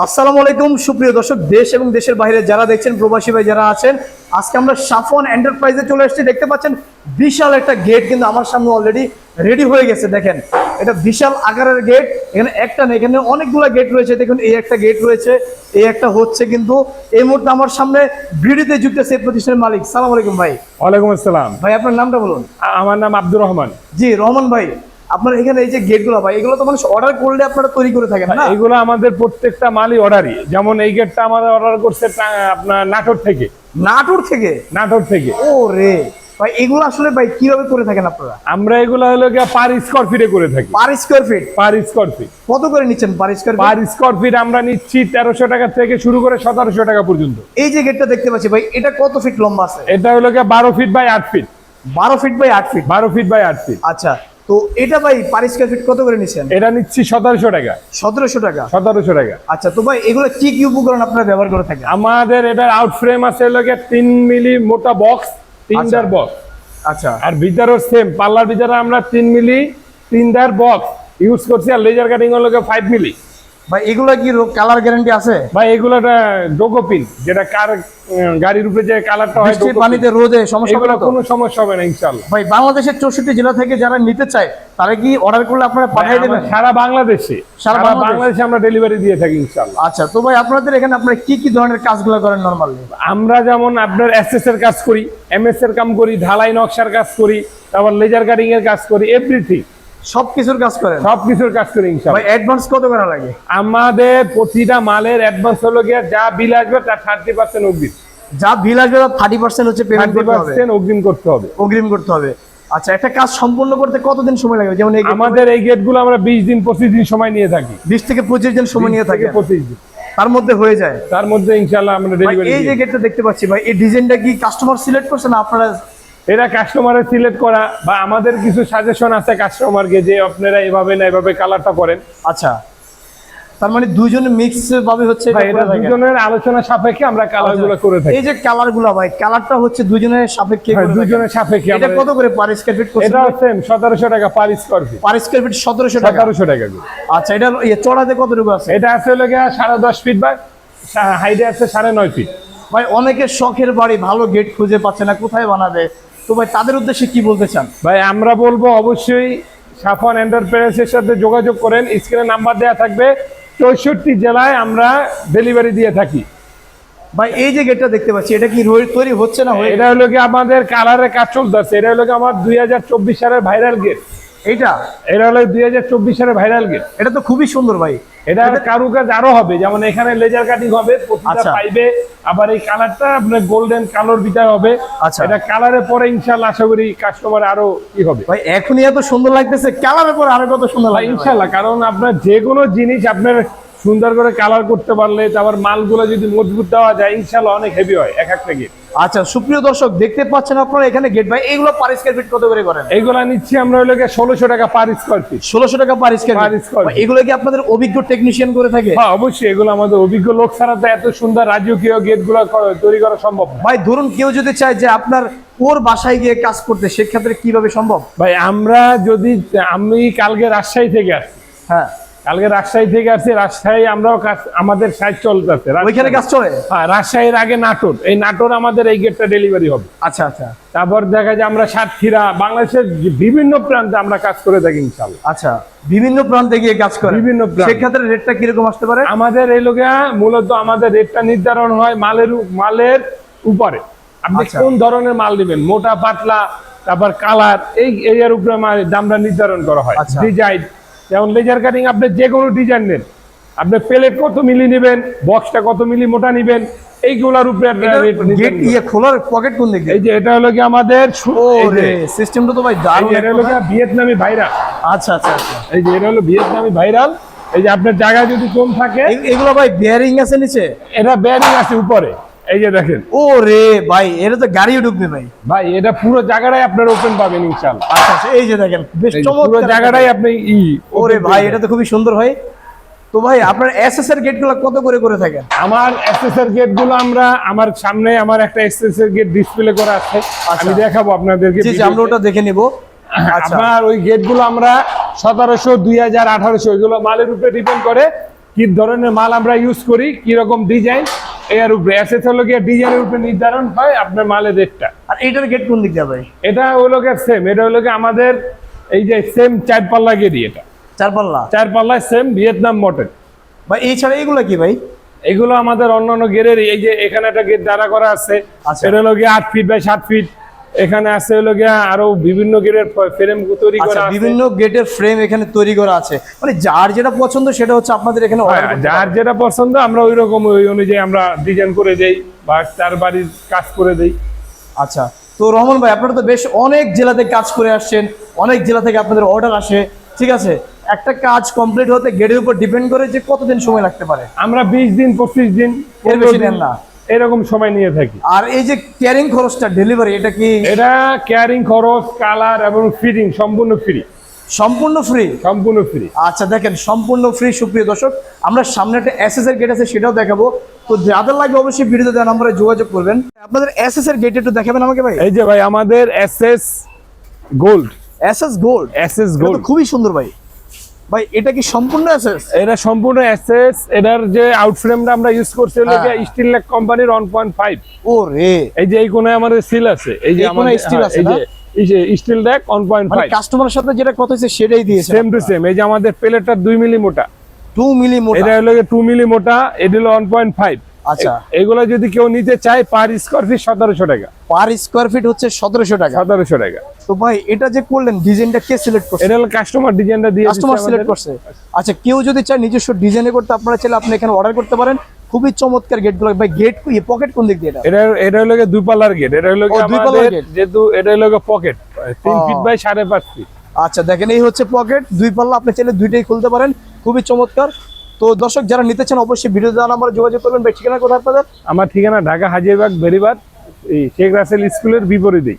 আসসালামু আলাইকুম সুপ্রিয় দর্শক, দেশ এবং দেশের বাইরে যারা দেখছেন, প্রবাসী ভাই যারা আছেন, আজকে আমরা সাফওয়ান এন্টারপ্রাইজে চলে এসেছি। দেখতে পাচ্ছেন বিশাল একটা গেট কিন্তু আমার সামনে অলরেডি রেডি হয়ে গেছে। দেখেন এটা বিশাল আকারের গেট, এখানে একটা না, এখানে অনেকগুলো গেট রয়েছে। দেখুন এই একটা গেট রয়েছে, এই একটা হচ্ছে, কিন্তু এই মুহূর্তে আমার সামনে ভিডিওতে যুক্ত আছে প্রতিষ্ঠানের মালিক। সালাম আলাইকুম ভাই। ওয়ালাইকুম আসসালাম। ভাই আপনার নামটা বলুন। আমার নাম আব্দুর রহমান। জি রহমান ভাই, আপনার এখানে এই যে গেটগুলো ভাই, এগুলো তো মানুষ অর্ডার করলে আপনারা তৈরি করে থাকেন না? এগুলো আমাদের প্রত্যেকটা মালই অর্ডারই। যেমন এই গেটটা আমাদের অর্ডার করছে আপনার নাটোর থেকে। নাটোর থেকে? ও রে ভাই, এগুলো আসলে ভাই কিভাবে করে থাকেন আপনারা? আমরা এগুলো হলো গিয়ে পার স্কয়ার ফিটে করে থাকি। Per square feet? Per square feet. কত করে নিচ্ছেন per square feet? Per square feet আমরা নিচ্ছি 1300 টাকা থেকে শুরু করে 1700 টাকা পর্যন্ত। এই যে গেটটা দেখতে পাচ্ছি ভাই, এটা কত ফিট লম্বা আছে? এটা হলো গিয়ে 12 feet by 8 feet. 12 feet by 8 feet? 12 feet by 8 feet. আচ্ছা, তো এটা ভাই পার স্কয়ার ফিট কত করে নিচ্ছেন? এটা নিচ্ছি 1700 টাকা। 1700 টাকা? 1700 টাকা। আচ্ছা, তো ভাই এগুলো কি কি উপকরণ আপনারা ব্যবহার করে থাকেন? আমাদের এটার আউট ফ্রেম আছে হলো গিয়ে 3 মিলি মোটা বক্স, 3 বক্স। আচ্ছা, আর ভিতরেও সেম পাল্লার ভিতরে আমরা 3 মিলি 3 বক্স ইউজ করছি। আর লেজার কাটিং হলো 5 মিলি। ভাই এগুলো কি কালার গ্যারান্টি আছে? ভাই এগুলোটা ডোকোপিন, যেটা কার গাড়ির উপরে যে কালারটা হয়, বৃষ্টি পানিতে রোদে সমস্যা হবে না তো? কোনো সমস্যা হবে না ইনশাআল্লাহ। ভাই বাংলাদেশের 64 জেলা থেকে যারা নিতে চায় তারা কি অর্ডার করলে আপনারা পাঠিয়ে দেবেন? সারা বাংলাদেশে, সারা বাংলাদেশে আমরা ডেলিভারি দিয়ে থাকি ইনশাআল্লাহ। আচ্ছা, তো ভাই আপনাদের এখানে আপনারা কি কি ধরনের কাজগুলো করেন নরমালি? আমরা যেমন আপনার এসএস এর কাজ করি, এমএস এর কাজ করি, ঢালাই নকশার কাজ করি, তারপর লেজার কাটিং এর কাজ করি, এভরিথিং সবকিছুর কাজ করেন? সবকিছুর কাজ করি ইনশাআল্লাহ। ভাই অ্যাডভান্স কত করা লাগে? আমাদের প্রতিটা মালের অ্যাডভান্স হলো গিয়ে যা বিল আসবে তার 30% অগ্রিম। যা বিল আসবে তার 30% হচ্ছে পেমেন্ট করতে হবে? 30% অগ্রিম করতে হবে। অগ্রিম করতে হবে। আচ্ছা, একটা কাজ সম্পূর্ণ করতে কতদিন সময় লাগে? যেমন আমাদের এই গেটগুলো আমরা 20 দিন 25 দিন সময় নিয়ে থাকি। 20 থেকে 25 দিন সময় নিয়ে থাকি? 25 দিন তার মধ্যে হয়ে যায়? তার মধ্যে ইনশাআল্লাহ আমরা ডেলিভারি। এই যে গেটটা দেখতে পাচ্ছি ভাই, এই ডিজাইনটা কি কাস্টমার সিলেক্ট করছে না আপনারা? এটা কাস্টমারের সিলেক্ট করা, বা আমাদের কিছু সাজেশন আছে কাস্টমারকে যে আপনারা এভাবে না এভাবে কালারটা করেন। আচ্ছা, তার মানে দুইজনে মিক্স ভাবে হচ্ছে এটা দুজনের আলোচনা সাপেক্ষে আমরা কালারগুলো করে থাকি। এই যে কালারগুলো ভাই, কালারটা হচ্ছে দুজনের সাপেক্ষে? দুজনের সাপেক্ষে। এটা কত করে পার স্কয়ার ফিট করছেন? এটা সেম 1700 টাকা per square feet. Per square feet 1700 টাকা? 1700 টাকা। আচ্ছা, এটা চড়াতে কতটুকু আছে? এটা আছে হলো গিয়ে 10.5 ফিট বাই হাইটে আছে 9.5 ফিট। ভাই অনেকের শখের বাড়ি, ভালো গেট খুঁজে পাচ্ছে না, কোথায় বানাবে, তো ভাই তাদের উদ্দেশ্যে কি বলতে চান? ভাই আমরা বলবো অবশ্যই সাফওয়ান এন্টারপ্রাইজের সাথে যোগাযোগ করেন। স্ক্রিনে নাম্বার দেওয়া থাকবে। 64 জেলায় আমরা ডেলিভারি দিয়ে থাকি। ভাই এই যে গেটটা দেখতে পাচ্ছি, এটা কি তৈরি হচ্ছে না? এটা হলো কি আমাদের কালারের কাজ চলতেছে। এটা হলো কি আমার 2024 সালের ভাইরাল গেট। এটা হলো 2024 সালের ভাইরাল গেট। এটা তো খুবই সুন্দর ভাই। এটা কারুকাজ আরো হবে, যেমন এখানে লেজার কাটিং হবে প্রতিটা পাইবে। আবার এই কালারটা আপনার গোল্ডেন কালার ভিতরে হবে। আচ্ছা, এটা কালারের পরে ইনশাআল্লাহ আশা করি কাস্টমার আরো কি হবে। ভাই এখনই এত সুন্দর লাগতেছে, কালারের পর আরো কত সুন্দর লাগবে ইনশাআল্লাহ। কারণ আপনার যে কোনো জিনিস আপনার সুন্দর করে কালার করতে পারলে, তারপর মালগুলো যদি মজবুত দেওয়া যায়, ইনশাআল্লাহ অনেক হেভি হয় এক একটা গেট। আচ্ছা, সুপ্রিয় দর্শক দেখতে পাচ্ছেন আপনারা এখানে গেট। ভাই এগুলো পার স্কয়ার ফিট কত করে করেন? এইগুলা নিচ্ছি আমরা হলো 1600 টাকা পার স্কয়ার ফিট। 1600 টাকা পার স্কয়ার ফিট? এগুলো কি আপনাদের অভিজ্ঞ টেকনিশিয়ান করে থাকে? হ্যাঁ অবশ্যই, এগুলো আমাদের অভিজ্ঞ লোক ছাড়া তো এত সুন্দর রাজকীয় গেটগুলো তৈরি করা সম্ভব না। ভাই ধরুন কেউ যদি চায় যে আপনার ওর বাসায় গিয়ে কাজ করতে, সেক্ষেত্রে কিভাবে সম্ভব? ভাই আমি কালকে রাজশাহী থেকে আসছি। হ্যাঁ, কালকে রাজশাহী থেকে আসছি। রাজশাহী আমরাও কাজ, আমাদের সাইড চলতেছে, ওইখানে কাজ চলে। হ্যাঁ, রাজশাহীর আগে নাটোর, এই নাটোর আমাদের এই গেটটা ডেলিভারি হবে। আচ্ছা আচ্ছা। তারপর দেখা যায় আমরা সাতক্ষীরা, বাংলাদেশের বিভিন্ন প্রান্তে আমরা কাজ করে থাকি ইনশাআল্লাহ। আচ্ছা, বিভিন্ন প্রান্তে গিয়ে কাজ করে? বিভিন্ন প্রান্ত। সেক্ষেত্রে রেটটা কিরকম আসতে পারে? আমাদের এই লোকে মূলত আমাদের রেটটা নির্ধারণ হয় মালের উপরে। আপনি কোন ধরনের মাল নেবেন, মোটা পাতলা, তারপর কালার, এই এরিয়ার উপরে দামটা নির্ধারণ করা হয়। ডিজাইন, যেমন লেজার কাটিং আপনি যে কোনো ডিজাইন নেন, আপনি প্লেট কত মিলি নেবেন, বক্সটা কত মিলি মোটা নেবেন, এইগুলোর উপরে গেট খোলার পকেট কোন দিকে? এই যে এটা হলো কি আমাদের সিস্টেমটা তো ভাই দারুণ। এটা হলো কি ভিয়েতনামি ভাইরাল। আচ্ছা আচ্ছা আচ্ছা। এই যে এটা হলো ভিয়েতনামি ভাইরাল। এই যে আপনার জায়গা যদি কম থাকে, এগুলো ভাই বেয়ারিং আছে নিচে? এটা বেয়ারিং আছে উপরে, এই যে দেখেন। ও রে ভাই, এটা তো গাড়িও ঢুকবে ভাই। ভাই এটা পুরো জায়গাটাই আপনার ওপেন পাবেন ইনশাআল্লাহ। আচ্ছা, এই যে দেখেন বেশ চমৎকার পুরো জায়গাটাই আপনি ওরে ভাই, এটা তো খুবই সুন্দর হয়। তো ভাই আপনার এসএস এর গেটগুলো কত করে করে থাকেন? আমার এসএস এর গেটগুলো আমার সামনে আমার একটা এসএস এর গেট ডিসপ্লে করা আছে, আমি দেখাবো আপনাদেরকে। জি, আমরা ওটা দেখে নিব। আচ্ছা, আমার ওই গেটগুলো আমরা 1700, 2000, 1800 এগুলো মালের উপরে ডিপেন্ড করে কি ধরনের মাল আমরা ইউজ করি, কি রকম ডিজাইন, এর উপরে এসএস হলো গিয়ে ডিজাইনের উপরে নির্ধারণ হয় আপনার মালের রেটটা। আর এইটার গেট কোন দিক দিয়ে ভাই? এটা হলো গিয়ে সেম, এটা হলো গিয়ে আমাদের এই যে সেম 4 পাল্লা গেড়ি, এটা 4 পাল্লা 4 পাল্লায় সেম ভিয়েতনাম মডেল। ভাই এছাড়া এগুলো কি ভাই? এগুলো আমাদের অন্যান্য গেরের, এই যে এখানে একটা গেট দাঁড়া করা আছে, আচ্ছা। এটা হলো গিয়ে 8 ফিট বাই 7 ফিট। এখানে আছে হলো গিয়ে আরো বিভিন্ন গেরের ফ্রেম তৈরি আচ্ছা, করা আছে। বিভিন্ন গেটের ফ্রেম এখানে তৈরি করা আছে, মানে যার যেটা পছন্দ সেটা হচ্ছে আপনাদের এখানে order হ্যাঁ, করতে যার পারবে। যেটা পছন্দ আমরা ওই রকম ওই অনুযায়ী আমরা ডিজাইন করে দেই বা তার বাড়ির কাজ করে দেই। আচ্ছা, তো রহমান ভাই আপনারা তো বেশ অনেক জেলাতে কাজ করে আসছেন, অনেক জেলা থেকে আপনাদের অর্ডার আসে, ঠিক আছে, একটা কাজ কমপ্লিট হতে গেটের উপর ডিপেন্ড করে যে কতদিন সময় লাগতে পারে? আমরা 20 দিন 25 দিন এর 15 বেশি দিন নেন না? এরকম সময় নিয়ে থাকি। আর এই যে ক্যারিং খরচটা ডেলিভারি, এটা কি এটা ক্যারিং খরচ, কালার এবং ফিটিং সম্পূর্ণ ফ্রি। সম্পূর্ণ ফ্রি? সম্পূর্ণ ফ্রি। আচ্ছা দেখেন, সম্পূর্ণ ফ্রি। সুপ্রিয় দর্শক, আমরা সামনে একটা এসএস এর গেট আছে সেটাও দেখাবো, তো যাদের লাগবে অবশ্যই ভিডিওতে দেওয়া নম্বরে যোগাযোগ করবেন। আপনাদের এসএস এর গেট একটু দেখাবেন আমাকে ভাই? এই যে ভাই আমাদের SS gold, SS gold, SS এটা গোল্ড তো খুবই সুন্দর ভাই। ভাই এটা কি সম্পূর্ণ এসএস? এটা সম্পূর্ণ এসএস। এটার যে আউটফ্রেমটা আমরা ইউজ করছি হলো হ্যাঁ। স্টিল লেক কোম্পানির 1.5। ও রে, এই যে এই কোণে আমাদের সিল আছে, এই যে এই কোণে আমাদের steel আছে এই যে এই যে স্টিল লেক মানে 1.5 কাস্টমারের সাথে যেটা কথা হয়েছে সেটাই দিয়েছে সেম টু সেম। এই যে আমাদের প্লেটটা 2 মিলি মোটা, 2 মিলি মোটা। এটা হলো 2 মিলি মোটা, এটা হলো 1.5। আচ্ছা, এগুলো যদি কেউ নিতে চায় পার স্কয়ার ফিট 1700 টাকা। পার স্কয়ার ফিট হচ্ছে 1700 টাকা। 1700 টাকা। তো ভাই এটা যে করলেন, ডিজাইনটা কে সিলেক্ট করছে? এটা হলো কাস্টমার ডিজাইনটা দিয়ে কাস্টমার সিলেক্ট করছে। আচ্ছা, কেউ যদি চায় নিজস্ব ডিজাইনে করতে, আপনারা চাইলে আপনি এখানে অর্ডার করতে পারেন। খুবই চমৎকার গেটগুলো ভাই। গেট পকেট কোন দিক দিয়ে? এটা এটা এটা হলো 2 পাল্লার গেট। এটা হলো ও, 2 পাল্লার আমাদের গেট। যেহেতু এটা হলো পকেট 3 ফিট বাই 5.5 ফিট। আচ্ছা দেখেন, এই হচ্ছে পকেট, 2 পাল্লা, আপনি চাইলে দুইটাই খুলতে পারেন, খুবই চমৎকার। তো দর্শক যারা নিতে চান অবশ্যই ভিডিও দেওয়া নাম্বারে যোগাযোগ করবেন। ভাই ঠিকানা কোথায় আপনাদের? আমার ঠিকানা ঢাকা হাজিরবাগ বেরিবাদ, এই শেখ রাসেল স্কুলের বিপরীতেই।